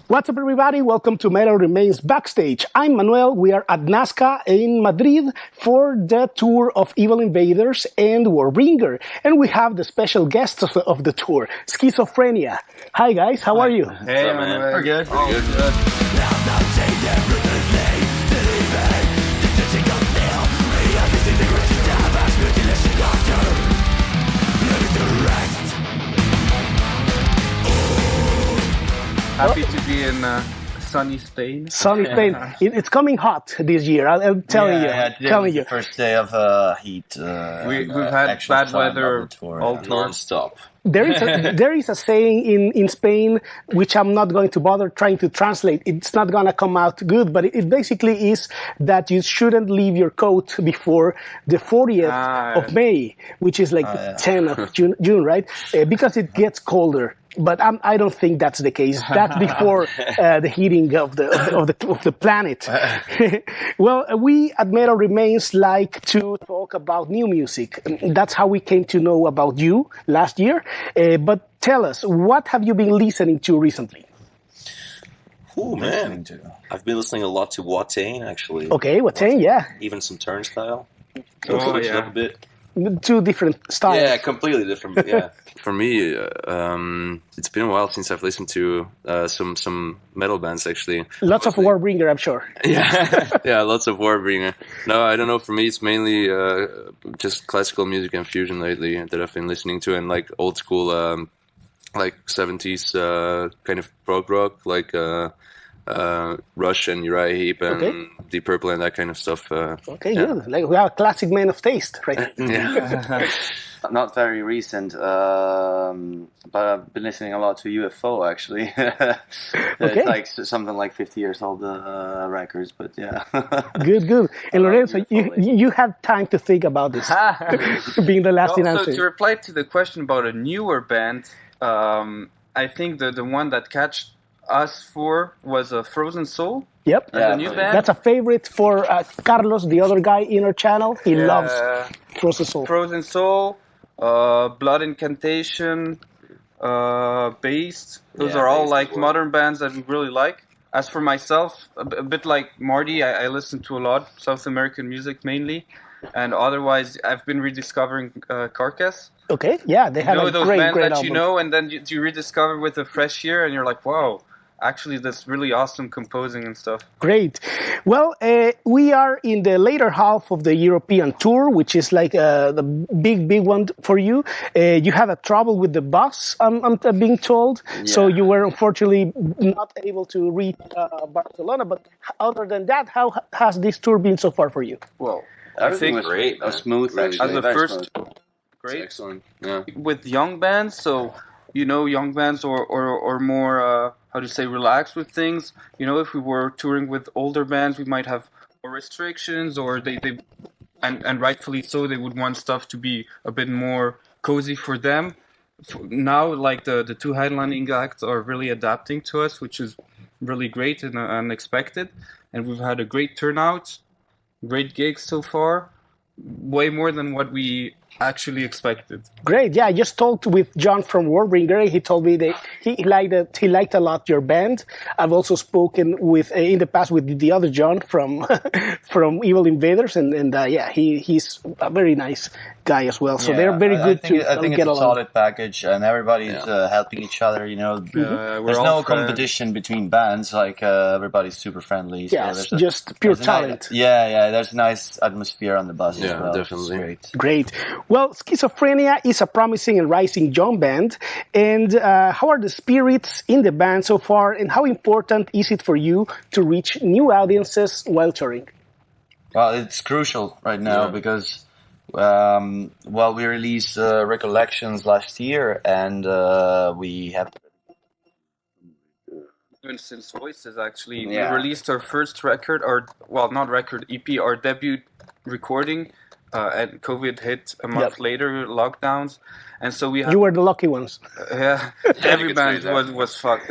What's up, everybody? Welcome to Metal Remains Backstage. I'm Manuel. We are at Nazca in Madrid for the tour of Evil Invaders and Warbringer. And we have the special guests of the tour, Schizophrenia. Hi, guys. How are you? Hey, man. We're good. We're good. Happy to be in sunny Spain. Sunny Spain. It's coming hot this year. I'm telling you. Telling you. First day of heat. We've had bad weather all tour. Non-stop. There is a saying in Spain, which I'm not going to bother trying to translate. It's not going to come out good, but it basically is that you shouldn't leave your coat before the 40th of May, which is like the 10th of June, right? Because it gets colder. But I don't think that's the case. That's before the heating of the planet. Well, we at Metal Remains like to talk about new music. That's how we came to know about you last year. But tell us, what have you been listening to recently? Oh man, I've been listening a lot to Watain actually. Okay, Watain, yeah. Even some Turnstile. So switch it up a bit. Two different styles. Yeah, completely different. Yeah. For me, it's been a while since I've listened to some metal bands actually. Lots of Warbringer, I'm sure. Yeah, lots of Warbringer. No, I don't know. For me, it's mainly just classical music and fusion lately that I've been listening to, and like old school, like 70s kind of prog rock, like Rush and Uriah Heep and Deep Purple and that kind of stuff. Good. Like we have a classic man of taste, right? Not very recent, but I've been listening a lot to UFO actually. It's like something like 50 years old records, but yeah. Good. And Lorenzo, you had time to think about this, being the last in answer. So to reply to the question about a newer band, I think the one that catched us for was a Frozen Soul. Yep, the new band. That's a favorite for Carlos, the other guy in our channel. He loves Frozen Soul. Frozen Soul, Blood Incantation, Based. Those are all like modern bands that we really like. As for myself, a bit like Marty, I listen to a lot South American music mainly, and otherwise I've been rediscovering Carcass. Okay, yeah, they have those great bands that album. you know, and then you rediscover with a fresh ear, and you're like, wow. Actually, that's really awesome composing and stuff. Great. Well, we are in the later half of the European tour, which is like the big one for you. You had a trouble with the bus, I'm being told. Yeah. So you were unfortunately not able to reach Barcelona. But other than that, how has this tour been so far for you? Well, everything was great. Smooth, actually. As a first, great. Excellent. Yeah. With young bands, so young bands or more. How to say, relax with things. If we were touring with older bands, we might have more restrictions, or they and rightfully so, they would want stuff to be a bit more cozy for them. Now, like the two headlining acts are really adapting to us, which is really great and unexpected. And we've had a great turnout, great gigs so far, way more than what we actually expected. Great, yeah. I just talked with John from Warbringer. He told me that he liked a lot your band. I've also spoken with in the past with the other John from from Evil Invaders, and he's a very nice guy as well. So they're very good I think get it's a along. solid package, and everybody's helping each other. There's no competition between bands. Like everybody's super friendly. Yeah, so just pure talent. There's a nice atmosphere on the bus as well. Definitely. Great. Well, Schizophrenia is a promising and rising young band. And how are the spirits in the band so far? And how important is it for you to reach new audiences while touring? Well, it's crucial right now because, we released Recollections last year, and we have... Even since Voices, actually. We released our first record, EP, our debut recording. And COVID hit a month later, lockdowns, and so we had... You were the lucky ones. Every band was fucked.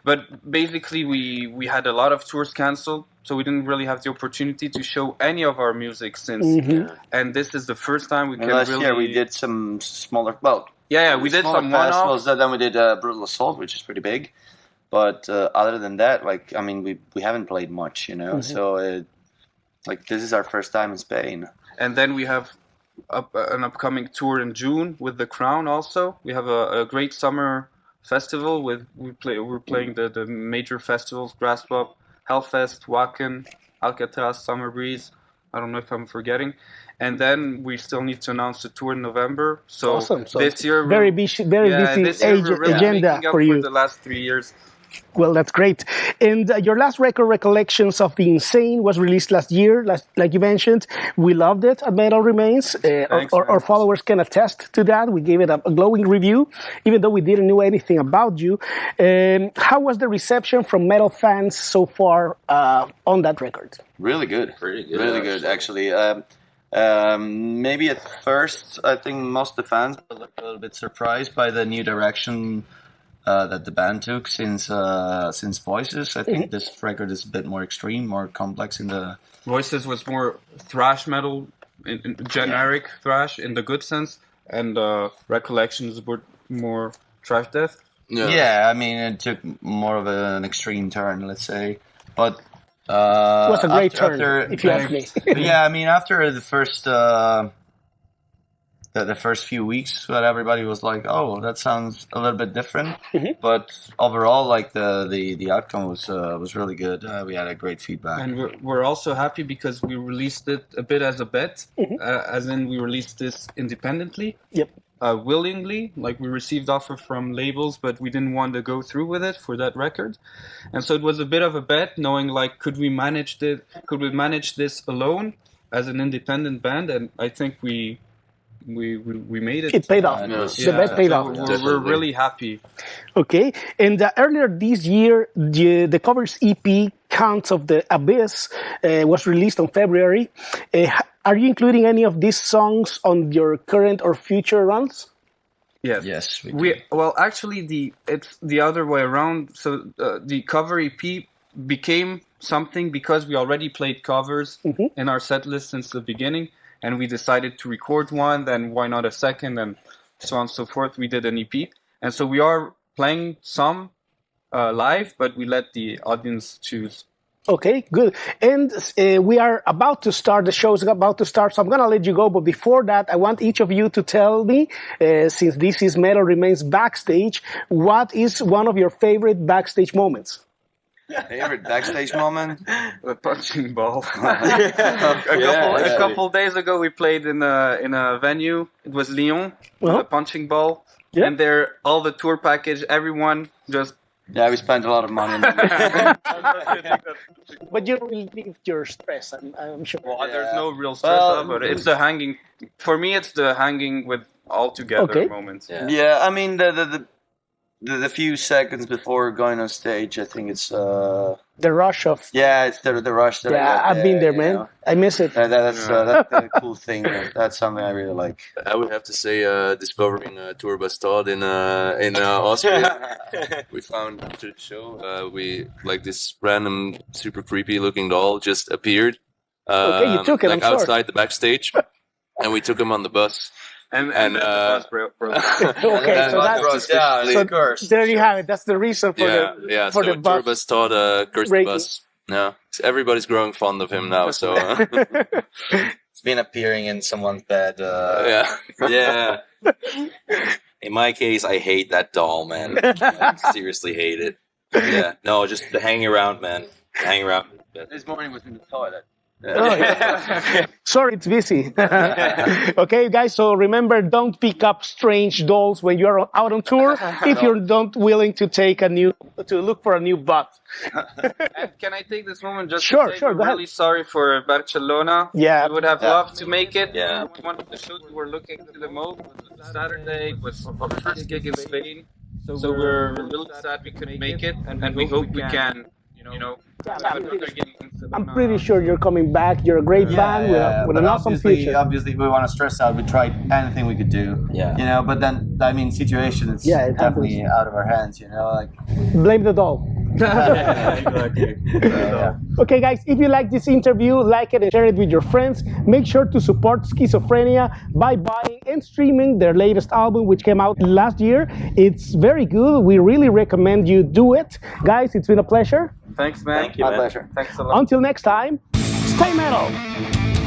But basically, we had a lot of tours canceled, so we didn't really have the opportunity to show any of our music since. And this is the first time we can last really... year we did some smaller, we did some one-offs. Then we did Brutal Assault, which is pretty big. But other than that, like, I mean, we haven't played much, you know. So, like, this is our first time in Spain. And then we have an upcoming tour in June with The Crown also. We have a great summer festival. We're playing the major festivals, Grass Pop, Hellfest, Wacken, Alcatraz, Summer Breeze. I don't know if I'm forgetting. And then we still need to announce the tour in November. So, awesome. So this year... very busy agenda for you. For the last 3 years. Well, that's great. And your last record, Recollections of the Insane, was released last year, like you mentioned. We loved it at Metal Remains. Our followers can attest to that. We gave it a glowing review, even though we didn't know anything about you. How was the reception from metal fans so far on that record? Really good. Pretty good. Really good, actually. Maybe at first, I think most of the fans were a little bit surprised by the new direction that the band took since Voices. I think this record is a bit more extreme, more complex in the... Voices was more thrash metal, in generic thrash in the good sense, and Recollections were more thrash death. Yeah, I mean, it took more of an extreme turn, let's say. But it was a great turn, if you ask me. Yeah, I mean, after the first... The first few weeks, that everybody was like, "Oh, that sounds a little bit different," but overall, like the outcome was really good. We had a great feedback, and we're also happy because we released it a bit as a bet, as in we released this independently, willingly. Like we received offer from labels, but we didn't want to go through with it for that record, and so it was a bit of a bet, knowing like could we manage this alone as an independent band, and I think we made it. It paid off. The bet paid off. We're really happy. Okay. And earlier this year, the covers EP, Counts of the Abyss, was released on February. Are you including any of these songs on your current or future runs? Yes. Well, actually, it's the other way around. So the cover EP became something because we already played covers in our set list since the beginning. And we decided to record one, then why not a second, and so on and so forth. We did an EP. And so we are playing some live, but we let the audience choose. Okay, good. And we are about to start, the show is about to start, so I'm going to let you go. But before that, I want each of you to tell me, since this is Metal Remains Backstage, what is one of your favorite backstage moments? Favorite backstage moment? The punching ball. A couple days ago, we played in a venue. It was Lyon, the punching ball. Yeah. And there, all the tour package, everyone just... Yeah, we spent a lot of money on that. But you relieve your stress, I'm sure. Well, there's no real stress about it. It's the hanging... For me, it's the hanging with all together moments. Yeah, I mean, the few seconds before going on stage, I think it's the rush of it's the rush that I've been there, man. Know? I miss it. That's a cool thing. That's something I really like. I would have to say discovering Tour Bastard in Austria. We found after the show we like this random super creepy looking doll just appeared. Okay, you took it like outside the backstage, and we took him on the bus. And okay, so there you have it. That's the reason for the bus. Tour Bastard cursed the bus. Yeah, everybody's growing fond of him now. So it's been appearing in someone's bed. Yeah. In my case, I hate that doll, man. I seriously hate it. Yeah, no, just the hang around, man. Hang around. This morning was in the toilet. Sorry, it's busy. Okay, guys, so remember, don't pick up strange dolls when you're out on tour if you're not willing to look for a new butt. And can I take this moment just to say we're really sorry for Barcelona. Yeah. We would have loved to make it. Yeah. One of the shows we were looking to the most was Saturday. It was our first gig in Spain. So we're really sad we couldn't make it, and we hope we can, I'm pretty sure you're coming back. You're a great band with an awesome future. Obviously, we want to stress out. We tried anything we could do. Yeah. But then, situation is definitely out of our hands. Blame the doll. Exactly. Okay, guys, if you like this interview, like it and share it with your friends. Make sure to support Schizophrenia by buying and streaming their latest album, which came out last year. It's very good. We really recommend you do it. Guys, it's been a pleasure. Thanks, man. Thank you, My man. pleasure. Thanks a lot. Until next time, stay metal.